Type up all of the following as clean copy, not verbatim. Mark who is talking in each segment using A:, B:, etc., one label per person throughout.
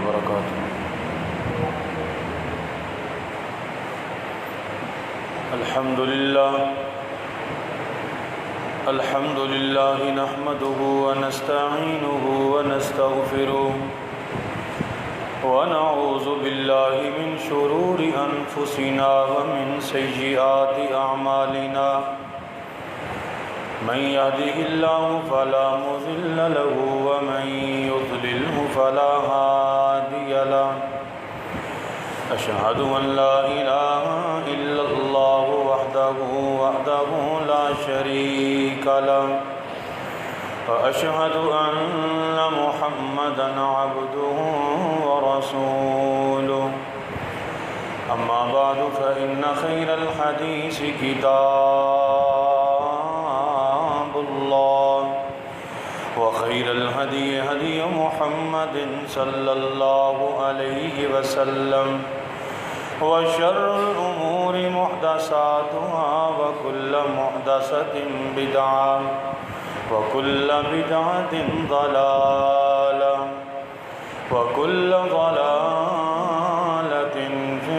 A: وبركاته. الحمد لله نحمده ونستعينه ونستغفره ونعوذ بالله من شرور أنفسنا ومن سيئات أعمالنا. من يهده الله فلا مضل له ومن يضلله فلا هادي له. أشهد أن لا إله إلا الله وحده لا شريك له، وأشهد أن محمدًا عبده ورسوله. أما بعد فإن خير الحديث كتاب الله، وخير الهدي هدي محمد صلى الله عليه وسلم، وشر الأمور محدثاتها وكل محدثة بدعة وكل بدعة ضلالة وكل ضلالة في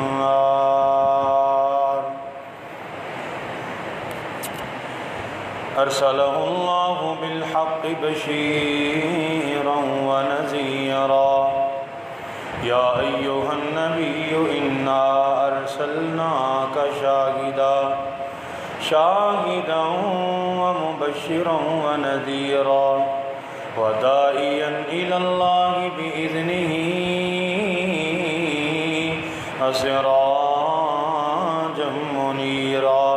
A: النار. أرسله الله بالحق بشيرا ونذيرا. يا أيها النبي إنا أرسلناك شاهدا ومبشرا ونذيرا وداعيا إلى الله بإذنه وسراجا منيرا.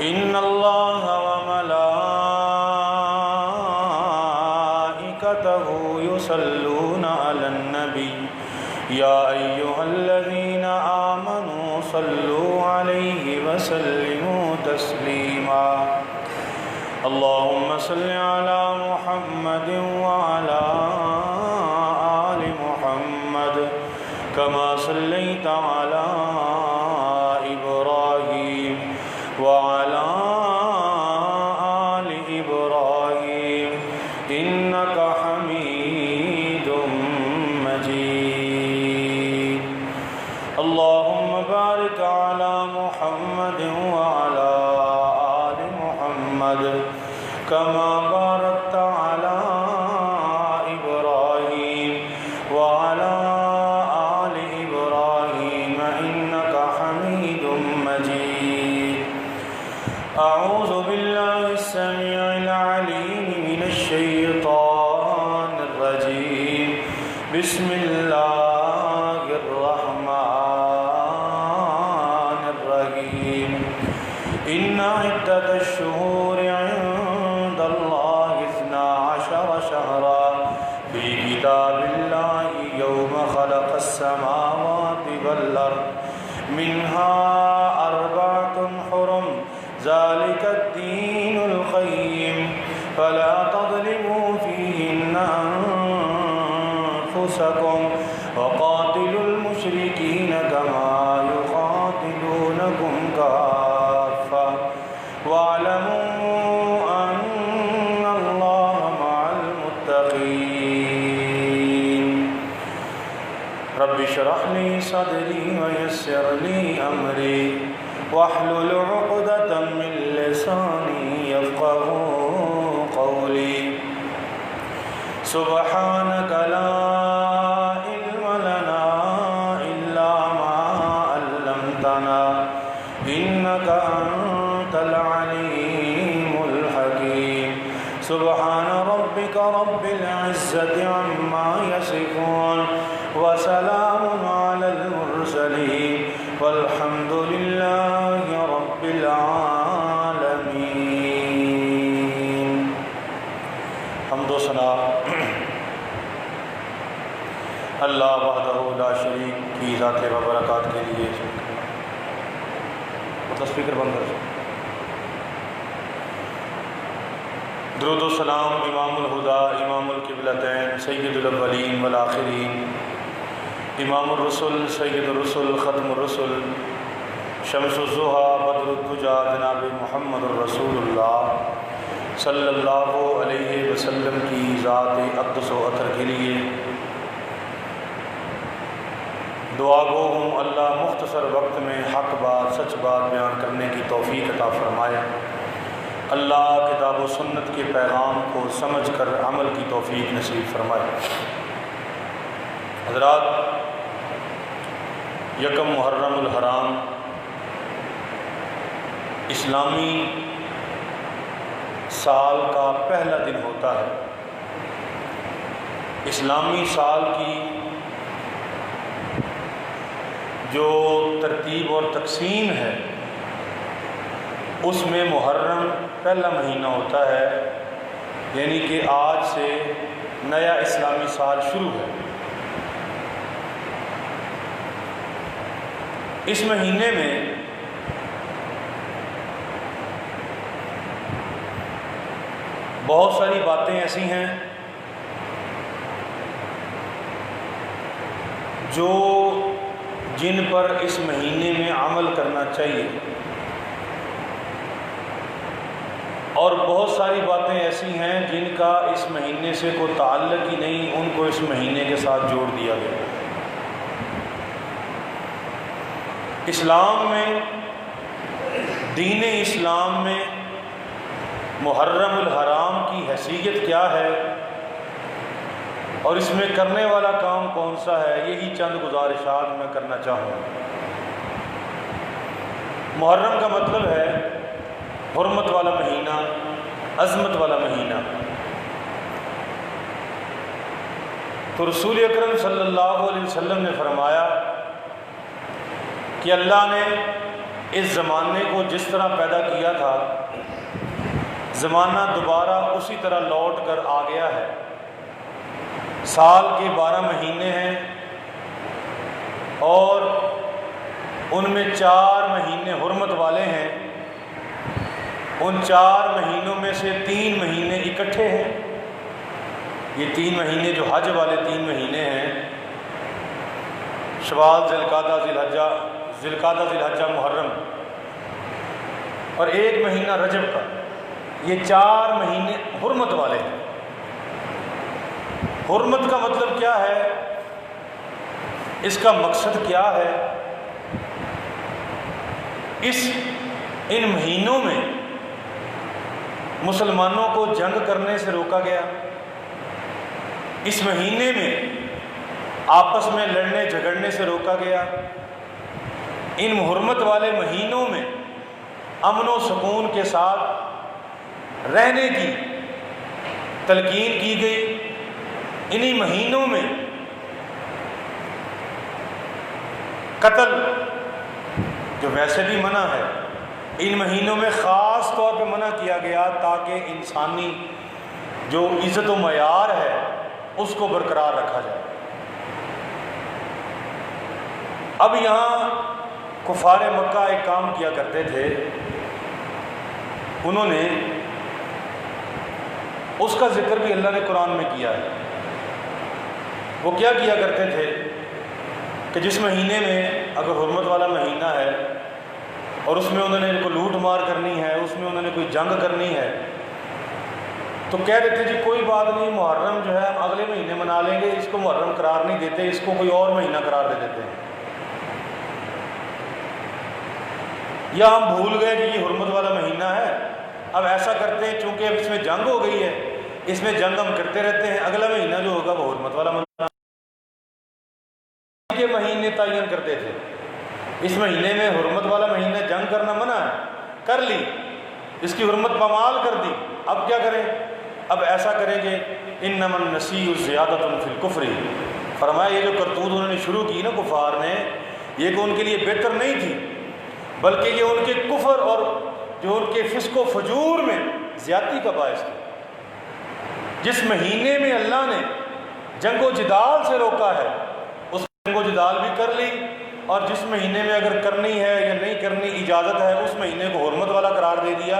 A: إن الله وملائكته يصلون على النبي يا أيها الذين آمنوا صلوا عليه وسلموا تسليما. اللهم صل على محمد وعلى آل محمد كما صليت على إبراهيم وعلى آل إبراهيم إنك حميد مجيد. اللهم بارك على محمد وعلى آل محمد كما باركت على إبراهيم وعلى آل إبراهيم إنك حميد مجيد. أعوذ بالله السميع العليم من الشيطان الرجيم. بسم الله الرحمن الرحيم. إن عدة الشهور عند الله 12 شهرا في كتاب الله يوم خلق السماوات والأرض منها 4 حرم ذلك الدين القيم فلا تظلموا فيهن أنفسكم وقاتلوا المشركين كما يقاتلونكم كافة واعلموا أن الله مع المتقين. رب اشرح لي صدري ويسر لي أمري واحلل عقدة من لساني يفقهوا قولي. سبحانك لا علم لنا إلا ما علمتنا إنك أنت العليم الحكيم. سبحان ربك رب العزة عما يصفون وسلام على المرسلين والحمد لله رب العالمين. حمد و ثنا اللہ وحدہ لا شریک کی ذات و برکات کے لیے. اسپیکر بند کر. درود و سلام امام الہدا امام القبلتین سید الاولین والآخرین امام الرسل سید الرسل ختم الرسل شمس الضحیٰ بدر الدجیٰ جناب محمد الرسول اللہ صلی اللہ علیہ وسلم کی ذات اقدس و اطہر کے لیے دعا گو ہوں اللہ مختصر وقت میں حق بات سچ بات بیان کرنے کی توفیق عطا فرمائے۔ اللہ کتاب و سنت کے پیغام کو سمجھ کر عمل کی توفیق نصیب فرمائے۔ حضرات، یکم محرم الحرام اسلامی سال کا پہلا دن ہوتا ہے۔ اسلامی سال کی جو ترتیب اور تقسیم ہے اس میں محرم پہلا مہینہ ہوتا ہے، یعنی کہ آج سے نیا اسلامی سال شروع ہے۔ اس مہینے میں بہت ساری باتیں ایسی ہیں جو جن پر اس مہینے میں عمل کرنا چاہیے، اور بہت ساری باتیں ایسی ہیں جن کا اس مہینے سے کوئی تعلق ہی نہیں، ان کو اس مہینے کے ساتھ جوڑ دیا گیا۔ اسلام میں، دین اسلام میں محرم الحرام کی حیثیت کیا ہے اور اس میں کرنے والا کام کون سا ہے، یہی چند گزارشات میں کرنا چاہوں گا۔ محرم کا مطلب ہے حرمت والا مہینہ، عظمت والا مہینہ۔ تو رسول اکرم صلی اللہ علیہ وسلم نے فرمایا کہ اللہ نے اس زمانے کو جس طرح پیدا کیا تھا، زمانہ دوبارہ اسی طرح لوٹ کر آ گیا ہے۔ سال کے 12 مہینے ہیں اور ان میں 4 مہینے حرمت والے ہیں۔ ان 4 مہینوں میں سے 3 مہینے اکٹھے ہیں۔ یہ 3 مہینے جو حج والے 3 مہینے ہیں، شوال، ذوالقعدہ، ذوالحجہ، محرم، اور 1 مہینہ رجب کا، یہ 4 مہینے حرمت والے ہیں۔ حرمت کا مطلب کیا ہے؟ اس کا مقصد کیا ہے؟ ان مہینوں میں مسلمانوں کو جنگ کرنے سے روکا گیا۔ اس مہینے میں آپس میں لڑنے جھگڑنے سے روکا گیا۔ ان حرمت والے مہینوں میں امن و سکون کے ساتھ رہنے کی تلقین کی گئی۔ انہی مہینوں میں قتل جو ویسے بھی منع ہے، ان مہینوں میں خاص طور پہ منع کیا گیا تاکہ انسانی جو عزت و معیار ہے اس کو برقرار رکھا جائے۔ اب یہاں کفار مکہ ایک کام کیا کرتے تھے، انہوں نے اس کا ذکر بھی اللہ نے قرآن میں کیا ہے۔ وہ کیا کیا کرتے تھے کہ جس مہینے میں اگر حرمت والا مہینہ ہے اور اس میں انہوں نے کوئی لوٹ مار کرنی ہے، اس میں انہوں نے کوئی جنگ کرنی ہے، تو کہہ دیتے جی کوئی بات نہیں، محرم جو ہے ہم اگلے مہینے منا لیں گے، اس کو محرم قرار نہیں دیتے، اس کو کوئی اور مہینہ قرار دے دیتے ہیں۔ یا ہم بھول گئے کہ یہ حرمت والا مہینہ ہے، اب ایسا کرتے ہیں چونکہ اب اس میں جنگ ہو گئی ہے، اس میں جنگ ہم کرتے رہتے ہیں، اگلا مہینہ جو ہوگا وہ حرمت والا مہینہ کے مہینے تعین کرتے تھے۔ اس مہینے میں حرمت والا مہینہ جنگ کرنا منع ہے، کر لی، اس کی حرمت پامال کر دی، اب کیا کریں؟ اب ایسا کریں کہ انما النسیء زیادۃ فی الکفر، فرمایا یہ جو کرتوت انہوں نے شروع کی نا کفار نے، یہ کہ ان کے لیے بہتر نہیں تھی، بلکہ یہ ان کے کفر اور جو ان کے فسق و فجور میں زیادتی کا باعث تھی۔ جس مہینے میں اللہ نے جنگ و جدال سے روکا ہے، اس جنگ و جدال بھی کر لی، اور جس مہینے میں اگر کرنی ہے یا نہیں کرنی اجازت ہے، اس مہینے کو حرمت والا قرار دے دیا،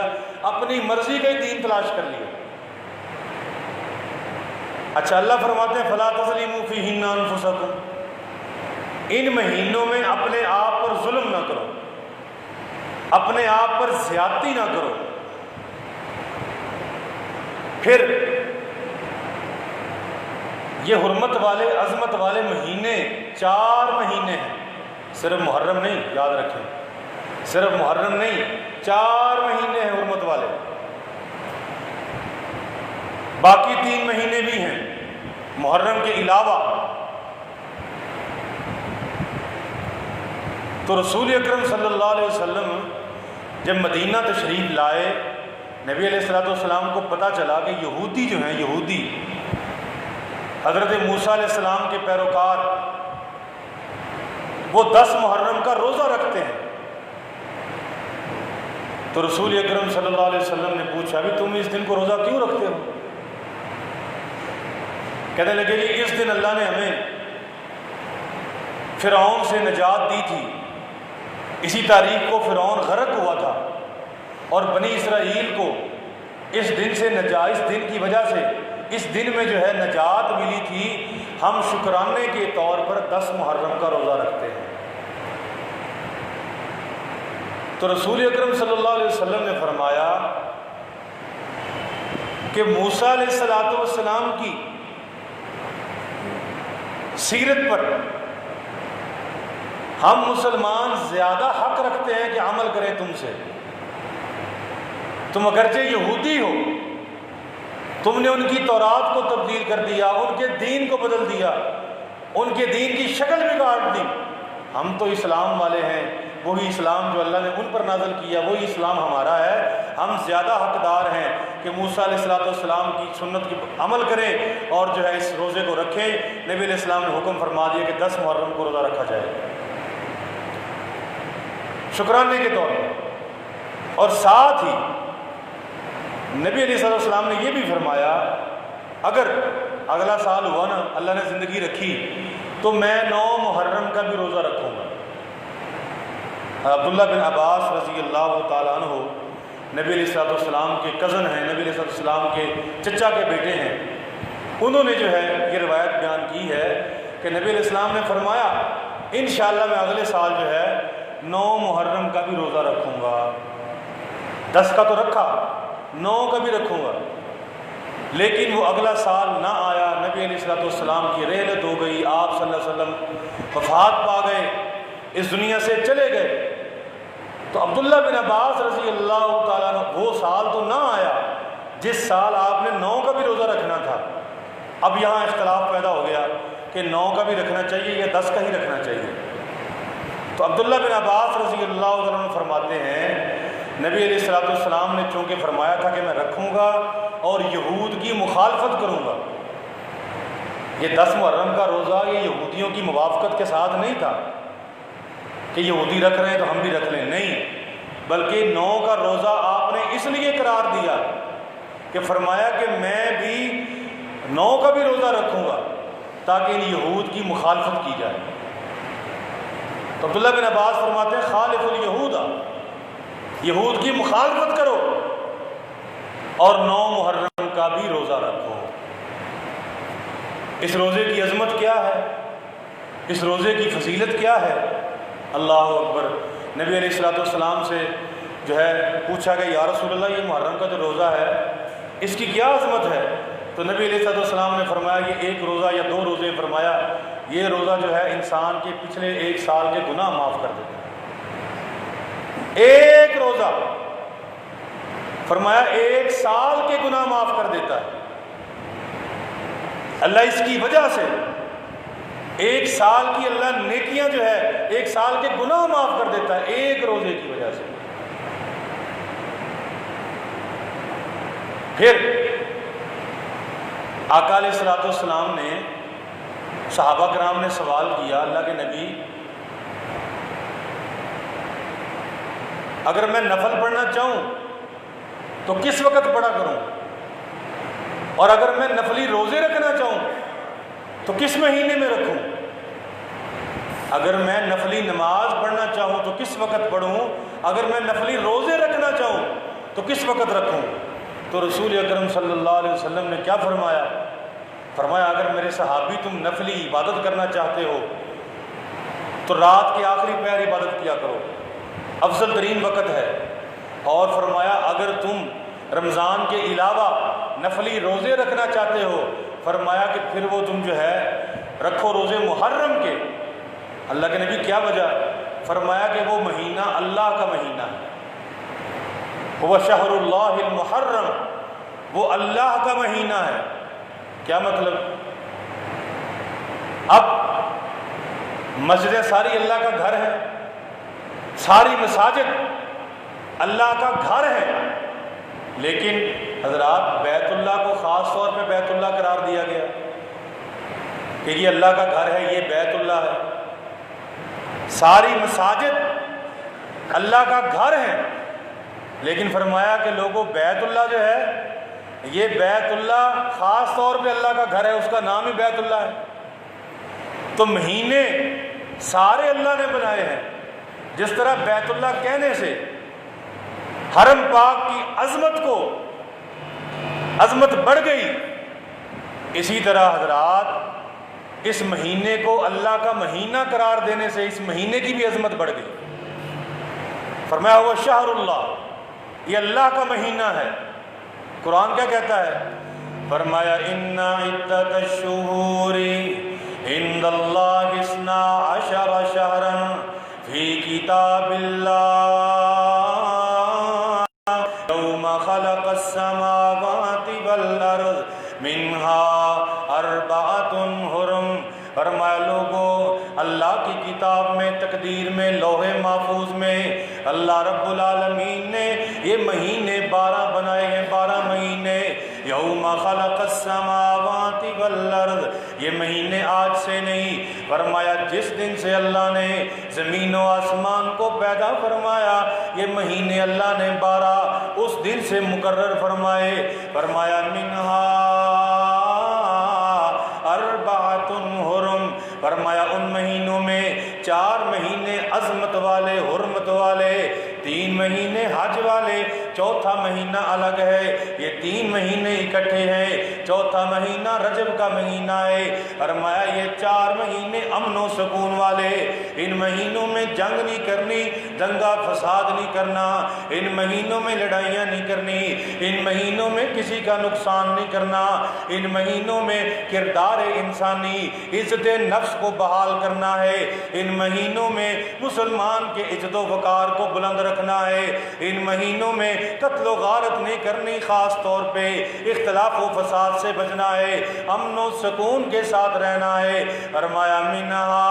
A: اپنی مرضی کا ہی دین تلاش کر لیا۔ اچھا، اللہ فرماتے ہیں فَلَا تَظْلِمُوا فِيهِنَّ أَنفُسَكُمْ، ان مہینوں میں اپنے آپ پر ظلم نہ کرو، اپنے آپ پر زیادتی نہ کرو۔ پھر یہ حرمت والے عظمت والے مہینے 4 مہینے ہیں، صرف محرم نہیں، یاد رکھیں، صرف محرم نہیں، 4 مہینے ہیں حرمت والے، باقی 3 مہینے بھی ہیں محرم کے علاوہ۔ تو رسول اکرم صلی اللہ علیہ وسلم جب مدینہ تشریف لائے، نبی علیہ الصلوۃ والسلام کو پتہ چلا کہ یہودی جو ہیں، یہودی حضرت موسیٰ علیہ السلام کے پیروکار، وہ 10 محرم کا روزہ رکھتے ہیں۔ تو رسول اکرم صلی اللہ علیہ وسلم نے پوچھا بھی تم اس دن کو روزہ کیوں رکھتے ہو؟ کہنے لگے کہ اس دن اللہ نے ہمیں فرعون سے نجات دی تھی، اسی تاریخ کو فرعون غرق ہوا تھا، اور بنی اسرائیل کو اس دن سے اس دن کی وجہ سے اس دن میں جو ہے نجات ملی تھی، ہم شکرانے کے طور پر 10 محرم کا روزہ رکھتے ہیں۔ تو رسول اکرم صلی اللہ علیہ وسلم نے فرمایا کہ موسیٰ علیہ السلام کی سیرت پر ہم مسلمان زیادہ حق رکھتے ہیں کہ عمل کریں تم سے۔ تم اگرچہ یہودی ہو، تم نے ان کی تورات کو تبدیل کر دیا، ان کے دین کو بدل دیا، ان کے دین کی شکل بگاڑ دی، ہم تو اسلام والے ہیں، وہی اسلام جو اللہ نے ان پر نازل کیا وہی اسلام ہمارا ہے، ہم زیادہ حقدار ہیں کہ موسیٰ علیہ السلام کی سنت کی عمل کریں اور جو ہے اس روزے کو رکھیں۔ نبی علیہ السلام نے حکم فرما دیا کہ 10 محرم کو روزہ رکھا جائے شکرانے کے طور پر، اور ساتھ ہی نبی علیہ السلام نے یہ بھی فرمایا اگر اگلا سال ہوا نا، اللہ نے زندگی رکھی، تو میں 9 محرم کا بھی روزہ رکھوں گا۔ عبداللہ بن عباس رضی اللہ تعالیٰ عنہ نبی علیہ السلام کے کزن ہیں، نبی علیہ السلام کے چچا کے بیٹے ہیں، انہوں نے جو ہے یہ روایت بیان کی ہے کہ نبی علیہ السلام نے فرمایا انشاءاللہ میں اگلے سال جو ہے 9 محرم کا بھی روزہ رکھوں گا۔ 10 کا تو رکھا، 9 کا بھی رکھوں گا، لیکن وہ اگلا سال نہ آیا، نبی علیہ السلام کی رحلت ہو گئی، آپ صلی اللہ علیہ وسلم وفات پا گئے، اس دنیا سے چلے گئے۔ تو عبداللہ بن عباس رضی اللہ تعالیٰ عنہ وہ سال تو نہ آیا جس سال آپ نے 9 کا بھی روزہ رکھنا تھا۔ اب یہاں اختلاف پیدا ہو گیا کہ 9 کا بھی رکھنا چاہیے یا 10 کا ہی رکھنا چاہیے۔ تو عبداللہ بن عباس رضی اللہ تعالیٰ عنہ فرماتے ہیں نبی علیہ السلام نے چونکہ فرمایا تھا کہ میں رکھوں گا اور یہود کی مخالفت کروں گا، یہ 10 محرم کا روزہ یہ یہودیوں کی موافقت کے ساتھ نہیں تھا کہ یہودی رکھ رہے ہیں تو ہم بھی رکھ لیں، نہیں، بلکہ 9 کا روزہ آپ نے اس لیے قرار دیا کہ فرمایا کہ میں بھی 9 کا بھی روزہ رکھوں گا تاکہ ان یہود کی مخالفت کی جائے۔ تو عبداللہ بن عباس فرماتے ہیں خالف الیہود، یہود کی مخالفت کرو اور 9 محرم کا بھی روزہ رکھو۔ اس روزے کی عظمت کیا ہے، اس روزے کی فضیلت کیا ہے؟ اللہ اکبر۔ نبی علیہ السلام سے جو ہے پوچھا کہ یا رسول اللہ یہ محرم کا جو روزہ ہے اس کی کیا عظمت ہے؟ تو نبی علیہ السلام نے فرمایا یہ 1 روزہ یا 2 روزے، فرمایا یہ روزہ جو ہے انسان کے پچھلے 1 سال کے گناہ معاف کر دیتا ہے۔ 1 روزہ فرمایا 1 سال کے گناہ معاف کر دیتا ہے اللہ، اس کی وجہ سے 1 سال کی اللہ نیکیاں جو ہے 1 سال کے گناہ معاف کر دیتا ہے 1 روزے کی وجہ سے۔ پھر آقا علیہ السلام نے، صحابہ کرام نے سوال کیا اللہ کے نبی اگر میں نفل پڑھنا چاہوں تو کس وقت پڑھا کروں، اور اگر میں نفلی روزے رکھنا چاہوں تو کس مہینے میں رکھوں، اگر میں نفلی نماز پڑھنا چاہوں تو کس وقت پڑھوں، اگر میں نفلی روزے رکھنا چاہوں تو کس وقت رکھوں؟ تو رسول اکرم صلی اللہ علیہ وسلم نے کیا فرمایا؟ فرمایا اگر میرے صحابی تم نفلی عبادت کرنا چاہتے ہو تو رات کے آخری پہر عبادت کیا کرو، افضل ترین وقت ہے، اور فرمایا اگر تم رمضان کے علاوہ نفلی روزے رکھنا چاہتے ہو، فرمایا کہ پھر وہ تم جو ہے رکھو روزے محرم کے۔ اللہ کے نبی کیا وجہ؟ فرمایا کہ وہ مہینہ اللہ کا مہینہ ہے، وہ شہر اللہ المحرم، وہ اللہ کا مہینہ ہے۔ کیا مطلب؟ اب مسجدیں ساری اللہ کا گھر ہے، ساری مساجد اللہ کا گھر ہے، لیکن حضرات بیت اللہ کو خاص طور پہ بیت اللہ قرار دیا گیا کہ یہ اللہ کا گھر ہے، یہ بیت اللہ ہے۔ ساری مساجد اللہ کا گھر ہے، لیکن فرمایا کہ لوگوں بیت اللہ جو ہے یہ بیت اللہ خاص طور پہ اللہ کا گھر ہے، اس کا نام ہی بیت اللہ ہے۔ تو مہینے سارے اللہ نے بنائے ہیں، جس طرح بیت اللہ کہنے سے حرم پاک کی عظمت بڑھ گئی، اسی طرح حضرات اس مہینے کو اللہ کا مہینہ قرار دینے سے اس مہینے کی بھی عظمت بڑھ گئی۔ فرمایا وہ شہر اللہ، یہ اللہ کا مہینہ ہے۔ قرآن کیا کہتا ہے؟ فرمایا ان عدت الشہور عند اللہ 12 شہرا فی کتاب اللہ یوم خلق السماوات والارض منها 4 حرم۔ فرمایا لوگوں اللہ کی کتاب میں، تقدیر میں، لوح محفوظ میں اللہ رب العالمین نے یہ مہینے 12 بنائے ہیں، 12 مہینے۔ یوم خلق السماوات والارض، یہ مہینے آج سے نہیں، فرمایا جس دن سے اللہ نے زمین و آسمان کو پیدا فرمایا یہ مہینے اللہ نے 12 اس دن سے مقرر فرمائے۔ فرمایا منہا 4 حرم، فرمایا ان مہینوں میں 4 مہینے عظمت والے، حرمت والے، 3 مہینے حج والے، چوتھا مہینہ الگ ہے۔ یہ 3 مہینے اکٹھے ہیں، چوتھا مہینہ رجب کا مہینہ ہے۔ فرمایا یہ 4 مہینے امن و سکون والے، ان مہینوں میں جنگ نہیں کرنی، دنگا فساد نہیں کرنا، ان مہینوں میں لڑائیاں نہیں کرنی، ان مہینوں میں کسی کا نقصان نہیں کرنا، ان مہینوں میں کردار انسانی، عزت نفس کو بحال کرنا ہے، ان مہینوں میں مسلمان کے عزت و وقار کو بلند رکھنا ہے، ان مہینوں میں قتل و غارت نہیں کرنی، خاص طور پہ اختلاف و فساد سے بچنا ہے، امن و سکون کے ساتھ رہنا ہے۔ فرمایا منہا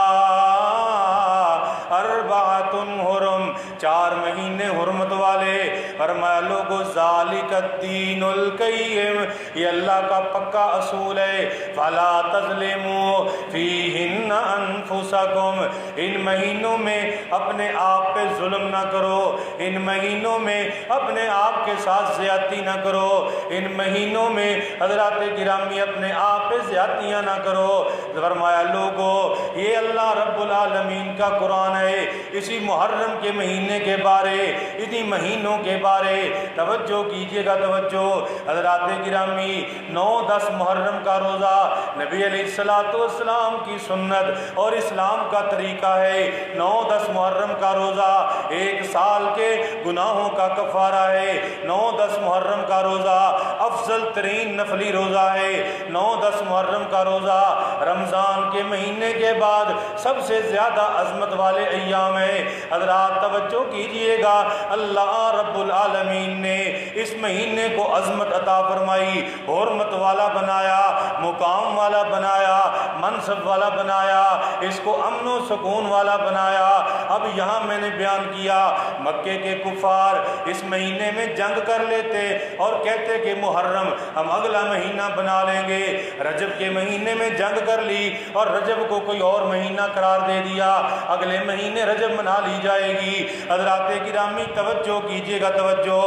A: 4 حرم، 4 مہینے حرمت والے۔ فرمایا لوگو ذالک الدین القیم، یہ اللہ کا پکا اصول ہے، فلا تظلموا فیہن انفسکم، ان مہینوں میں اپنے آپ پہ ظلم نہ کرو، ان مہینوں میں اپنے آپ کے ساتھ زیادتی نہ کرو، ان مہینوں میں حضرات گرامی اپنے آپ پہ زیادتیاں نہ کرو۔ فرمایا لوگو یہ اللہ رب العالمین کا قرآن ہے، اسی محرم کے مہینے کے بارے، اسی مہینوں کے بارے توجہ کیجئے گا، توجہ حضرات گرامی۔ 9-10 محرم کا روزہ نبی علیہ السلام کی سنت اور اسلام کا طریقہ ہے۔ 9-10 محرم کا روزہ 1 سال کے گناہوں کا کفارہ ہے۔ 9-10 محرم کا روزہ افضل ترین نفلی روزہ ہے۔ 9-10 محرم کا روزہ رمضان کے مہینے کے بعد سب سے زیادہ عظمت والے ایام ہیں۔ حضرات توجہ کیجئے گا، اللہ رب العالمین نے اس مہینے کو عظمت عطا فرمائی، حرمت والا بنایا، مقام والا بنایا، منصب والا بنایا، اس کو امن و سکون والا بنایا۔ اب یہاں میں نے بیان کیا مکے کے کفار اس مہینے میں جنگ کر لیتے اور کہتے کہ محرم ہم اگلا مہینہ بنا لیں گے، رجب کے مہینے میں جنگ کر لی اور رجب کو کوئی اور مہینہ قرار دے دیا، اگلے مہینے رجب منا لی جائے گی۔ حضرات گرامی توجہ کیجئے گا، توجہ،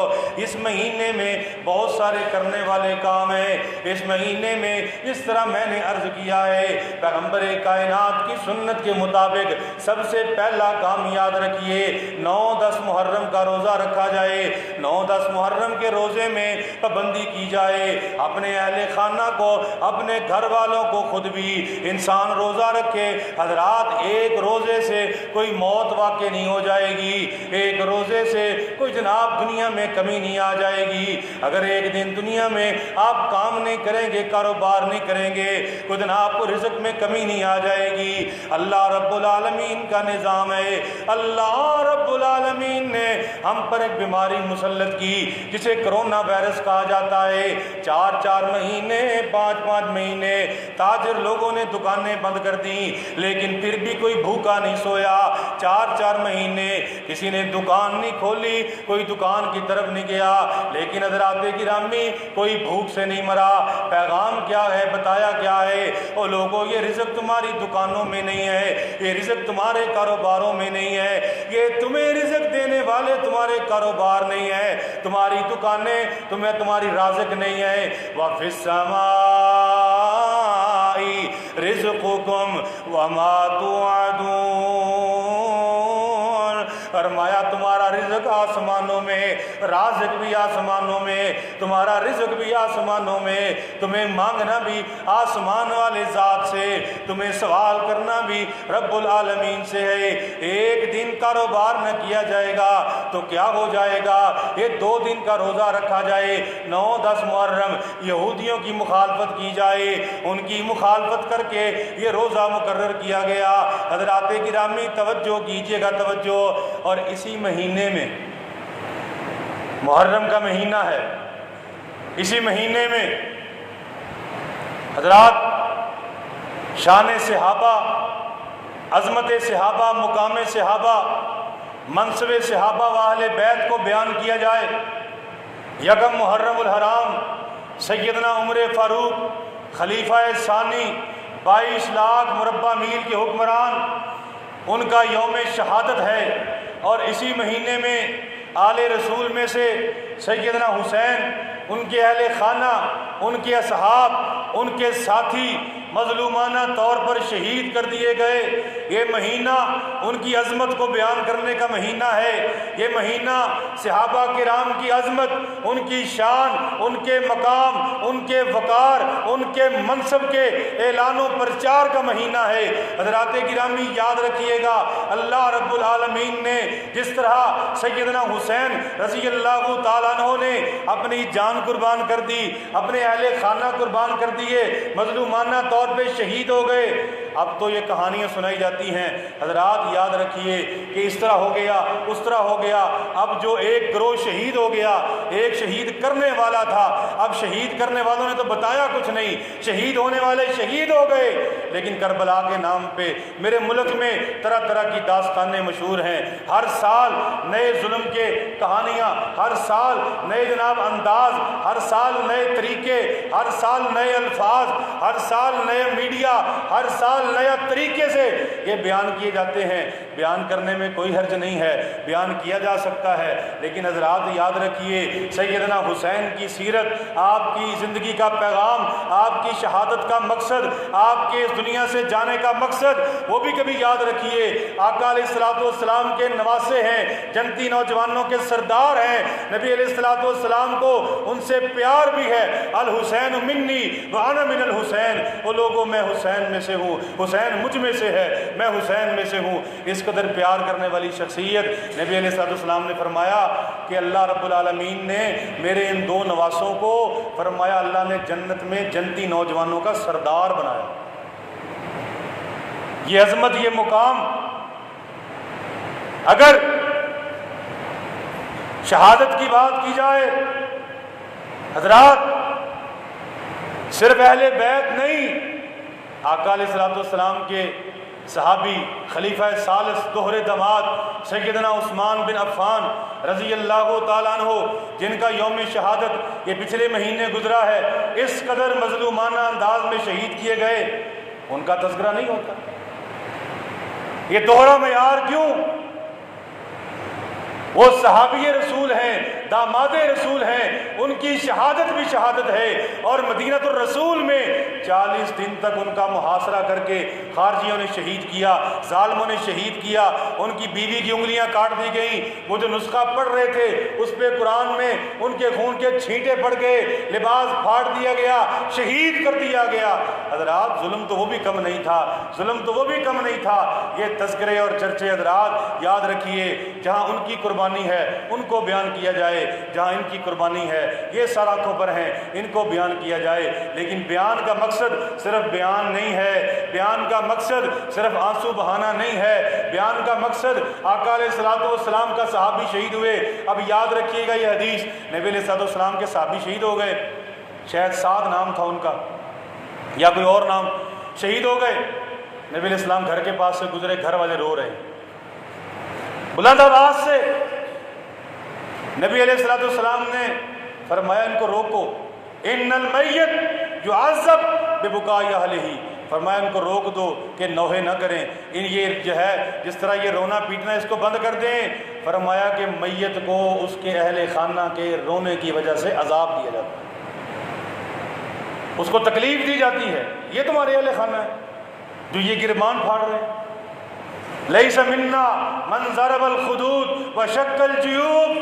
A: اس مہینے میں بہت سارے کرنے والے کام ہیں۔ اس مہینے میں اس طرح میں نے عرض کیا ہے پیغمبر کائنات کی سنت کے مطابق سب سے پہلا کام یاد رکھیے 9-10 محرم کا روزہ رکھا جائے۔ 9-10 محرم کے روزے میں پابندی کی جائے، اپنے اہل خانہ کو، اپنے گھر والوں کو، خود بھی انسان روزہ رکھے۔ حضرات ایک روزے سے کوئی موت واقع نہیں ہو جائے گی، ایک روزے سے کوئی جناب دنیا میں کمی نہیں آ جائے گی۔ اگر ایک دن دنیا میں آپ کام نہیں کریں گے، کاروبار نہیں کریں گے، کوئی جناب کو رزق میں کمی نہیں آ جائے گی۔ اللہ رب العالمین کا نظام ہے، اللہ رب العالمین نے ہم پر ایک بیماری مسلط کی جسے کرونا وائرس کہا جاتا ہے۔ 4-4 مہینے 5-5 مہینے تاجر لوگوں نے دکانیں بند کر دیں، لیکن پھر بھی کوئی بھوکا نہیں سویا۔ 4-4 مہینے کسی نے دکان نہیں کھولی، کوئی دکان کی طرف نہیں گیا، لیکن حضرات گرامی کوئی بھوک سے نہیں مرا۔ پیغام کیا ہے، بتایا کیا ہے؟ او لوگوں، یہ رزق تمہاری دکانوں میں نہیں ہے، یہ رزق تمہارے کاروباروں میں نہیں ہے، یہ تمہیں رزق دینے والے تمہارے کاروبار نہیں ہے، تمہاری دکانیں تمہیں تمہاری رازق نہیں ہے۔ وَفِي السَّمَاءِ رِزْقُكُمْ وَمَا تُوعَدُونَ۔ فرمایا تمہارا رزق آسمانوں میں، رازق بھی آسمانوں میں، تمہارا رزق بھی آسمانوں میں، تمہیں مانگنا بھی آسمان والے ذات سے، تمہیں سوال کرنا بھی رب العالمین سے ہے۔ ایک دن کاروبار نہ کیا جائے گا تو کیا ہو جائے گا؟ یہ 2 دن کا روزہ رکھا جائے، 9-10 محرم یہودیوں کی مخالفت کی جائے، ان کی مخالفت کر کے یہ روزہ مقرر کیا گیا۔ حضرات گرامی توجہ کیجئے گا، توجہ۔ اور اسی مہینے میں محرم کا مہینہ ہے، اسی مہینے میں حضرات شان صحابہ، عظمت صحابہ، مقام صحابہ، منصب صحابہ و اہل بیت کو بیان کیا جائے۔ 1 محرم الحرام سیدنا عمر فاروق خلیفہ ثانی 22 لاکھ مربع میل کے حکمران، ان کا یوم شہادت ہے۔ اور اسی مہینے میں آل رسول میں سے سیدنا حسین، ان کے اہل خانہ، ان کے اصحاب، ان کے ساتھی مظلومانہ طور پر شہید کر دیے گئے۔ یہ مہینہ ان کی عظمت کو بیان کرنے کا مہینہ ہے۔ یہ مہینہ صحابہ کرام کی عظمت، ان کی شان، ان کے مقام، ان کے وقار، ان کے منصب کے اعلان و پرچار کا مہینہ ہے۔ حضرات گرامی یاد رکھیے گا، اللہ رب العالمین نے جس طرح سیدنا حسین رضی اللہ تعالیٰ عنہ نے اپنی جان قربان کر دی، اپنے اہل خانہ قربان کر دیے، مظلومانہ طور پہ شہید ہو گئے، اب تو یہ کہانیاں سنائی جاتی ہیں۔ حضرات یاد رکھیے کہ اس طرح ہو گیا، اس طرح ہو گیا۔ اب جو ایک گروہ شہید ہو گیا، ایک شہید کرنے والا تھا، اب شہید کرنے والوں نے تو بتایا کچھ نہیں، شہید ہونے والے شہید ہو گئے، لیکن کربلا کے نام پہ میرے ملک میں طرح طرح کی داستانیں مشہور ہیں۔ ہر سال نئے ظلم کے کہانیاں، ہر سال نئے جناب انداز، ہر سال نئے طریقے، ہر سال نئے الفاظ، ہر سال نئے میڈیا، ہر سال نیا طریقے سے یہ بیان کیے جاتے ہیں۔ بیان کرنے میں کوئی حرج نہیں ہے، بیان کیا جا سکتا ہے، لیکن حضرات یاد رکھیے سیدنا حسین کی سیرت، آپ کی زندگی کا پیغام، آپ کی شہادت کا مقصد، آپ کے اس دنیا سے جانے کا مقصد، وہ بھی کبھی یاد رکھیے۔ آقا علیہ الصلوۃ والسلام کے نواسے ہیں، جنتی نوجوانوں کے سردار ہیں، نبی علیہ الصلوۃ والسلام کو ان سے پیار بھی ہے۔ الحسین منی وانا من الحسین، وہ لوگوں میں حسین میں سے ہوں، حسین مجھ میں سے ہے، میں حسین میں سے ہوں۔ اس قدر پیار کرنے والی شخصیت، نبی علیہ الصلوۃ والسلام نے فرمایا کہ اللہ رب العالمین نے میرے ان 2 نواسوں کو فرمایا اللہ نے جنت میں جنتی نوجوانوں کا سردار بنایا۔ یہ عظمت، یہ مقام، اگر شہادت کی بات کی جائے حضرات، صرف اہل بیت نہیں، آقا علیہ الصلوۃ والسلام کے صحابی خلیفہ ثالث دوہرے داماد سیدنا عثمان بن عفان رضی اللہ تعالیٰ عنہ، جن کا یوم شہادت یہ پچھلے مہینے گزرا ہے، اس قدر مظلومانہ انداز میں شہید کیے گئے، ان کا تذکرہ نہیں ہوتا۔ یہ دوہرا معیار کیوں؟ وہ صحابی رسول ہیں، داماد رسول ہیں، ان کی شہادت بھی شہادت ہے، اور مدینۃ الرسول میں 40 دن تک ان کا محاصرہ کر کے خارجیوں نے شہید کیا، ظالموں نے شہید کیا، ان کی بیوی کی انگلیاں کاٹ دی گئیں، وہ جو نسخہ پڑھ رہے تھے اس پہ قرآن میں ان کے خون کے چھینٹے پڑ گئے، لباس پھاڑ دیا گیا، شہید کر دیا گیا۔ حضرات ظلم تو وہ بھی کم نہیں تھا، ظلم تو وہ بھی کم نہیں تھا۔ یہ تذکرے اور چرچے حضرات یاد رکھیے، جہاں ان کی قربانی ہے ان کو بیان کیا جائے، جہاں ان کی قربانی ہے یہ سراخوں پر ہیں ان کو بیان کیا جائے، لیکن بیان کا مقصد صرف بیان نہیں ہے، بیان کا مقصد صرف آنسو بہانا نہیں ہے، بیان کا مقصد آقا علیہ الصلوۃ والسلام کا صحابی شہید ہوئے۔ اب یاد رکھیے گا یہ حدیث، نبی علیہ الصلوۃ والسلام کے صحابی شہید ہو گئے، شاید سعد نام تھا ان کا یا کوئی اور نام، شہید ہو گئے۔ نبی علیہ السلام گھر کے پاس سے گزرے، گھر والے رو رہے ہیں بلند آواز سے۔ نبی علیہ الصلوۃ والسلام نے فرمایا ان کو روکو، ان المیت یعذب ببکاء اہلہ، فرمایا ان کو روک دو کہ نوحے نہ کریں، ان یہ جو ہے جس طرح یہ رونا پیٹنا اس کو بند کر دیں۔ فرمایا کہ میت کو اس کے اہل خانہ کے رونے کی وجہ سے عذاب دیا جاتا ہے، اس کو تکلیف دی جاتی ہے، یہ تمہارے اہل خانہ ہے جو یہ گربان پھاڑ رہے ہیں۔ لیس منا من ضرب الخدود وشق الجیوب،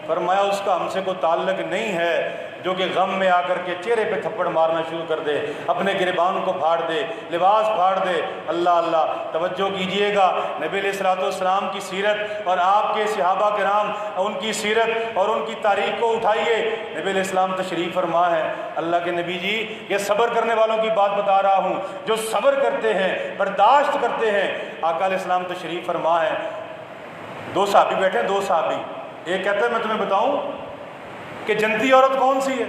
A: فرمایا اس کا ہم سے کوئی تعلق نہیں ہے جو کہ غم میں آ کر کے چہرے پہ تھپڑ مارنا شروع کر دے، اپنے گریبان کو پھاڑ دے، لباس پھاڑ دے۔ اللہ اللہ، توجہ کیجئے گا، نبی علیہ الصلوۃ والسلام کی سیرت اور آپ کے صحابہ کرام ان کی سیرت اور ان کی تاریخ کو اٹھائیے۔ نبی علیہ السلام تشریف فرما ہے، اللہ کے نبی جی یہ صبر کرنے والوں کی بات بتا رہا ہوں، جو صبر کرتے ہیں، برداشت کرتے ہیں۔ آقا علیہ السلام تشریف فرما ہے، دو صحابی بیٹھے، دو صحابی، ایک کہتا ہے میں تمہیں بتاؤں کہ جنتی عورت کون سی ہے،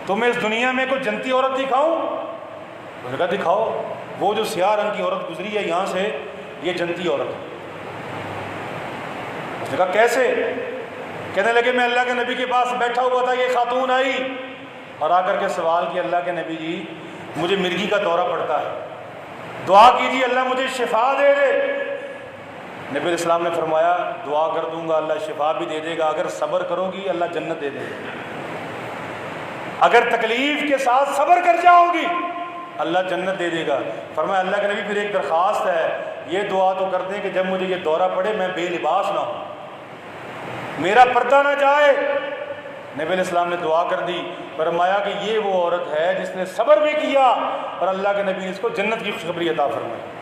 A: تمہیں اس دنیا میں کوئی جنتی عورت دکھاؤں؟ اس نے کہا دکھاؤ۔ وہ جو سیاہ رنگ کی عورت گزری ہے یہاں سے، یہ جنتی عورت ہے۔ اس نے کہا کیسے؟ کہنے لگے میں اللہ کے نبی کے پاس بیٹھا ہوا تھا، یہ خاتون آئی اور آ کر کے سوال کیا، اللہ کے نبی جی مجھے مرگی کا دورہ پڑتا ہے، دعا کیجیے اللہ مجھے شفا دے دے۔ نبی علیہ السلام نے فرمایا دعا کر دوں گا، اللہ شفا بھی دے دے گا، اگر صبر کرو گی اللہ جنت دے دے گا، اگر تکلیف کے ساتھ صبر کر جاؤ گی اللہ جنت دے دے گا۔ فرمایا اللہ کے نبی پھر ایک درخواست ہے، یہ دعا تو کر دیں کہ جب مجھے یہ دورہ پڑے میں بے لباس نہ ہوں، میرا پردہ نہ جائے۔ نبی علیہ السلام نے دعا کر دی، فرمایا کہ یہ وہ عورت ہے جس نے صبر بھی کیا اور اللہ کے نبی نے اس کو جنت کی خوشخبری عطا فرمائی۔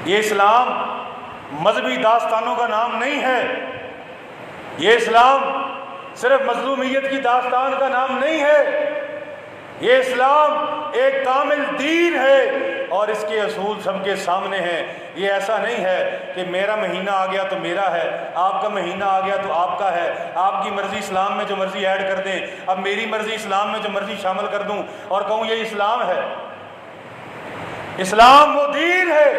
A: یہ اسلام مذہبی داستانوں کا نام نہیں ہے، یہ اسلام صرف مظلومیت کی داستان کا نام نہیں ہے، یہ اسلام ایک کامل دین ہے اور اس کے اصول سب کے سامنے ہیں۔ یہ ایسا نہیں ہے کہ میرا مہینہ آ گیا تو میرا ہے، آپ کا مہینہ آ گیا تو آپ کا ہے، آپ کی مرضی اسلام میں جو مرضی ایڈ کر دیں، اب میری مرضی اسلام میں جو مرضی شامل کر دوں اور کہوں یہ اسلام ہے۔ اسلام وہ دین ہے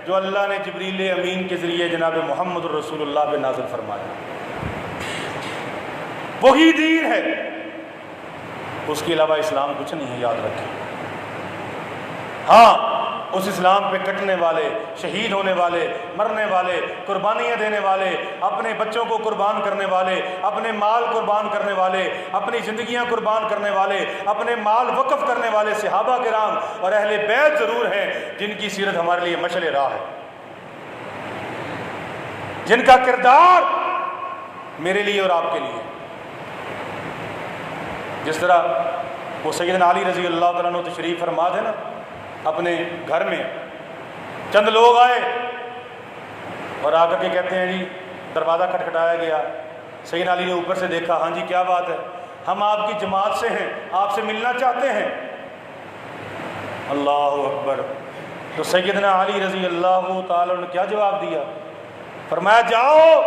A: جو اللہ نے جبریل امین کے ذریعے جناب محمد الرسول اللہ پہ نازل فرمایا، وہی دین ہے، اس کے علاوہ اسلام کچھ نہیں ہے، یاد رکھیں۔ ہاں اس اسلام پہ کٹنے والے، شہید ہونے والے، مرنے والے، قربانیاں دینے والے، اپنے بچوں کو قربان کرنے والے، اپنے مال قربان کرنے والے، اپنی زندگیاں قربان کرنے والے، اپنے مال وقف کرنے والے صحابہ کرام اور اہل بیت ضرور ہیں جن کی سیرت ہمارے لیے مشعل راہ ہے، جن کا کردار میرے لیے اور آپ کے لیے، جس طرح وہ سیدنا علی رضی اللہ تعالیٰ عنہ تشریف فرما تھے نا اپنے گھر میں، چند لوگ آئے اور آ کر کے کہتے ہیں جی دروازہ کھٹکھٹایا گیا، سیدنا علی نے اوپر سے دیکھا، ہاں جی کیا بات ہے؟ ہم آپ کی جماعت سے ہیں، آپ سے ملنا چاہتے ہیں۔ اللہ اکبر۔ تو سیدنا علی رضی اللہ تعالیٰ نے کیا جواب دیا؟ فرمایا جاؤ،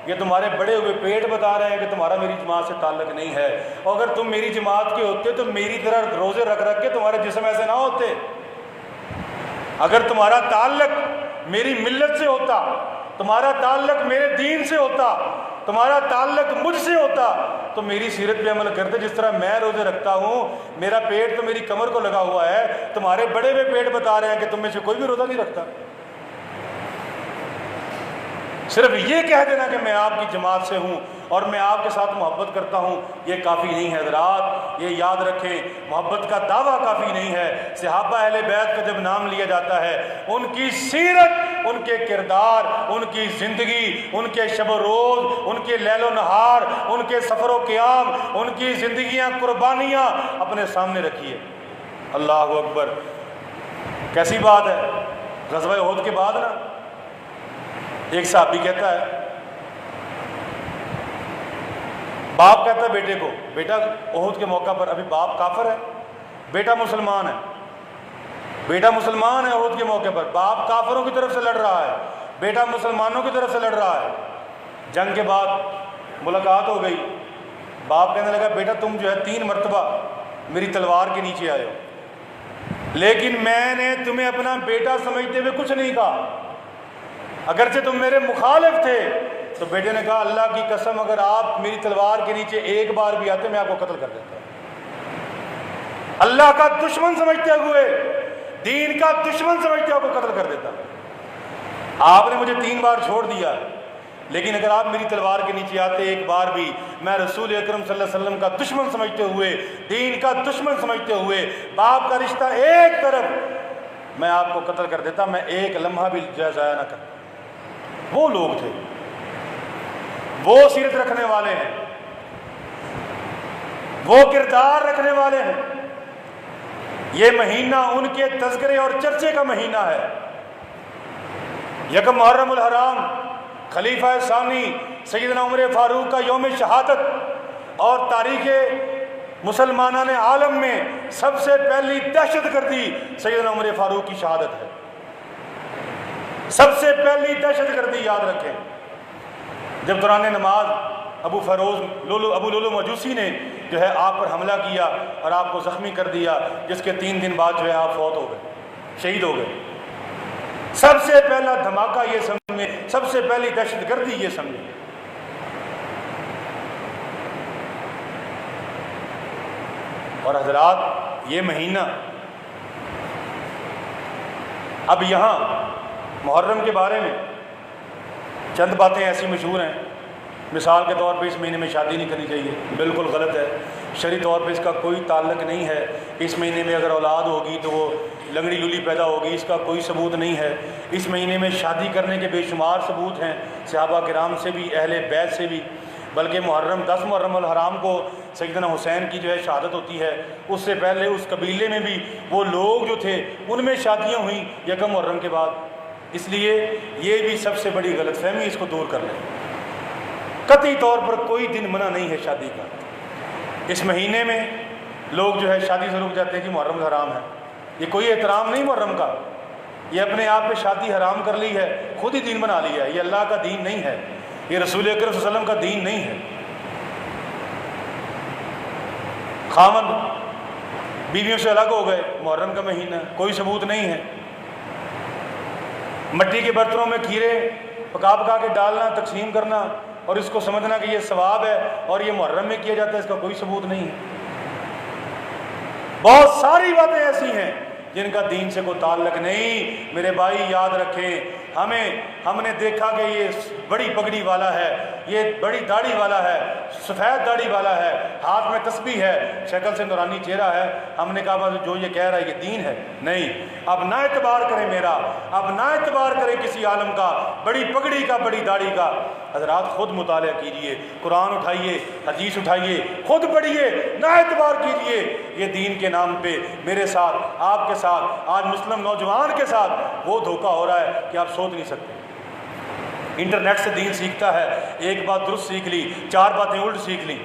A: یہ تمہارے بڑے ہوئے پیٹ بتا رہے ہیں کہ تمہارا میری جماعت سے تعلق نہیں ہے، اور اگر تم میری جماعت کے ہوتے تو میری طرح روزے رکھ رکھ کے تمہارے جسم ایسے نہ ہوتے، اگر تمہارا تعلق میری ملت سے ہوتا، تمہارا تعلق میرے دین سے ہوتا، تمہارا تعلق مجھ سے ہوتا تو میری سیرت پہ عمل کرتے۔ جس طرح میں روزے رکھتا ہوں، میرا پیٹ تو میری کمر کو لگا ہوا ہے، تمہارے بڑے ہوئے پیٹ بتا رہے ہیں کہ تم میں سے کوئی بھی روزہ نہیں رکھتا۔ صرف یہ کہہ دینا کہ میں آپ کی جماعت سے ہوں اور میں آپ کے ساتھ محبت کرتا ہوں، یہ کافی نہیں ہے حضرات، یہ یاد رکھیں۔ محبت کا دعویٰ کافی نہیں ہے۔ صحابہ اہل بیت کا جب نام لیا جاتا ہے، ان کی سیرت، ان کے کردار، ان کی زندگی، ان کے شب و روز، ان کے لیل و نہار، ان کے سفر و قیام، ان کی زندگیاں، قربانیاں اپنے سامنے رکھیے۔ اللہ اکبر، کیسی بات ہے۔ غزوہ احد کے بعد نا ایک صحابی کہتا ہے، باپ کہتا ہے بیٹے کو، بیٹا احد کے موقع پر ابھی باپ کافر ہے، بیٹا مسلمان ہے، بیٹا مسلمان ہے، احد کے موقع پر باپ کافروں کی طرف سے لڑ رہا ہے، بیٹا مسلمانوں کی طرف سے لڑ رہا ہے۔ جنگ کے بعد ملاقات ہو گئی، باپ کہنے لگا بیٹا تم جو ہے 3 مرتبہ میری تلوار کے نیچے آئے ہو، لیکن میں نے تمہیں اپنا بیٹا سمجھتے ہوئے کچھ نہیں کہا، اگرچہ تم میرے مخالف تھے۔ تو بیٹے نے کہا اللہ کی قسم اگر آپ میری تلوار کے نیچے ایک بار بھی آتے میں آپ کو قتل کر دیتا۔ اللہ کا دشمن سمجھتے ہوئے، دین کا دشمن سمجھتے ہوئے قتل کر دیتا۔ آپ نے مجھے 3 بار چھوڑ دیا، لیکن اگر آپ میری تلوار کے نیچے آتے ایک بار بھی، میں رسول اکرم صلی اللہ علیہ وسلم کا دشمن سمجھتے ہوئے، دین کا دشمن سمجھتے ہوئے، باپ کا رشتہ ایک طرف، میں آپ کو قتل کر دیتا، میں ایک لمحہ بھی ضائع نہ کرتا۔ وہ لوگ تھے، وہ سیرت رکھنے والے ہیں، وہ کردار رکھنے والے ہیں۔ یہ مہینہ ان کے تذکرے اور چرچے کا مہینہ ہے۔ یکم محرم الحرام، خلیفہ ثانی سیدنا عمر فاروق کا یوم شہادت، اور تاریخ مسلمانان عالم میں سب سے پہلی دہشت گردی سیدنا عمر فاروق کی شہادت ہے۔ سب سے پہلی دہشت گردی یاد رکھیں، جب دوران نماز ابو لولو مجوسی نے جو ہے آپ پر حملہ کیا اور آپ کو زخمی کر دیا، جس کے 3 دن بعد جو ہے آپ فوت ہو گئے، شہید ہو گئے۔ سب سے پہلا دھماکہ یہ سمجھیں، سب سے پہلی دہشت گردی یہ سمجھیں۔ اور حضرات یہ مہینہ، اب یہاں محرم کے بارے میں چند باتیں ایسی مشہور ہیں۔ مثال کے طور پہ اس مہینے میں شادی نہیں کرنی چاہیے، بالکل غلط ہے، شرعی طور پہ اس کا کوئی تعلق نہیں ہے۔ اس مہینے میں اگر اولاد ہوگی تو وہ لنگڑی لولی پیدا ہوگی، اس کا کوئی ثبوت نہیں ہے۔ اس مہینے میں شادی کرنے کے بے شمار ثبوت ہیں، صحابہ کرام سے بھی، اہل بیت سے بھی، بلکہ 10 محرم الحرام کو سیدنا حسین کی جو ہے شہادت ہوتی ہے، اس سے پہلے اس قبیلے میں بھی وہ لوگ جو تھے ان میں شادیاں ہوئیں یکم محرم کے بعد۔ اس لیے یہ بھی سب سے بڑی غلط فہمی، اس کو دور کر لیں۔ قطعی طور پر کوئی دن منع نہیں ہے شادی کا۔ اس مہینے میں لوگ جو ہے شادی سے رک جاتے ہیں کہ محرم الحرام ہے، یہ کوئی احترام نہیں محرم کا، یہ اپنے آپ پہ شادی حرام کر لی ہے، خود ہی دین بنا لیا ہے۔ یہ اللہ کا دین نہیں ہے، یہ رسول اکرم صلی اللہ علیہ وسلم کا دین نہیں ہے۔ خاوند بیویوں سے الگ ہو گئے، محرم کا مہینہ، کوئی ثبوت نہیں ہے۔ مٹی کے برتنوں میں کھیرے پکا پکا کے ڈالنا، تقسیم کرنا اور اس کو سمجھنا کہ یہ ثواب ہے اور یہ محرم میں کیا جاتا ہے، اس کا کوئی ثبوت نہیں ہے۔ بہت ساری باتیں ایسی ہیں جن کا دین سے کوئی تعلق نہیں۔ میرے بھائی یاد رکھیں، ہم نے دیکھا کہ یہ بڑی پگڑی والا ہے، یہ بڑی داڑھی والا ہے، سفید داڑھی والا ہے، ہاتھ میں تسبیح ہے، شکل سے نورانی چہرہ ہے، ہم نے کہا بس جو یہ کہہ رہا ہے یہ دین ہے۔ نہیں، اب نہ اعتبار کریں میرا، اب نہ اعتبار کریں کسی عالم کا، بڑی پگڑی کا، بڑی داڑھی کا۔ حضرات خود مطالعہ کیجئے، قرآن اٹھائیے، حدیث اٹھائیے، خود پڑھیے، نہ اعتبار کیجئے۔ یہ دین کے نام پہ میرے ساتھ، آپ کے ساتھ، آج مسلم نوجوان کے ساتھ وہ دھوکہ ہو رہا ہے کہ آپ سوچ نہیں سکتے۔ انٹرنیٹ سے دین سیکھتا ہے، ایک بات درست سیکھ لی، 4 باتیں الٹ سیکھ لی،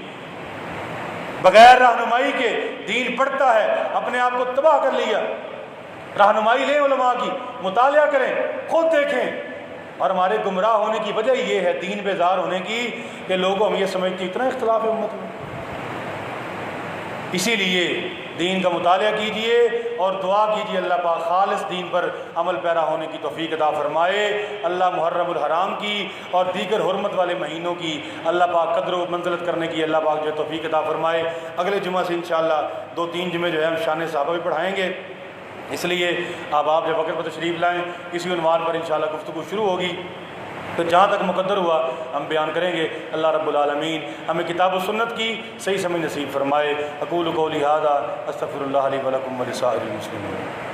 A: بغیر رہنمائی کے دین پڑھتا ہے، اپنے آپ کو تباہ کر لیا۔ رہنمائی لیں علماء کی، مطالعہ کریں، خود دیکھیں۔ اور ہمارے گمراہ ہونے کی وجہ یہ ہے، دین بیزار ہونے کی، کہ لوگوں ہم یہ سمجھتے اتنا اختلاف ہے امت میں۔ اسی لیے دین کا مطالعہ کیجئے اور دعا کیجئے اللہ پاک خالص دین پر عمل پیرا ہونے کی توفیق عطا فرمائے۔ اللہ محرم الحرام کی اور دیگر حرمت والے مہینوں کی اللہ پاک قدر و منزلت کرنے کی اللہ پاک جو ہے توفیق عطا فرمائے۔ اگلے جمعہ سے انشاءاللہ 2-3 جمعے جو ہے ہم شان صحابہ بھی پڑھائیں گے، اس لیے آپ جب وقت پر تشریف لائیں، اسی عنوان پر انشاءاللہ گفتگو شروع ہوگی۔ پھر جہاں تک مقدر ہوا ہم بیان کریں گے۔ اللہ رب العالمین ہمیں کتاب و سنت کی صحیح سمجھ نصیب فرمائے۔ اقول قولی ھذا استغفر اللہ لی ولکم ولسائر المسلمین۔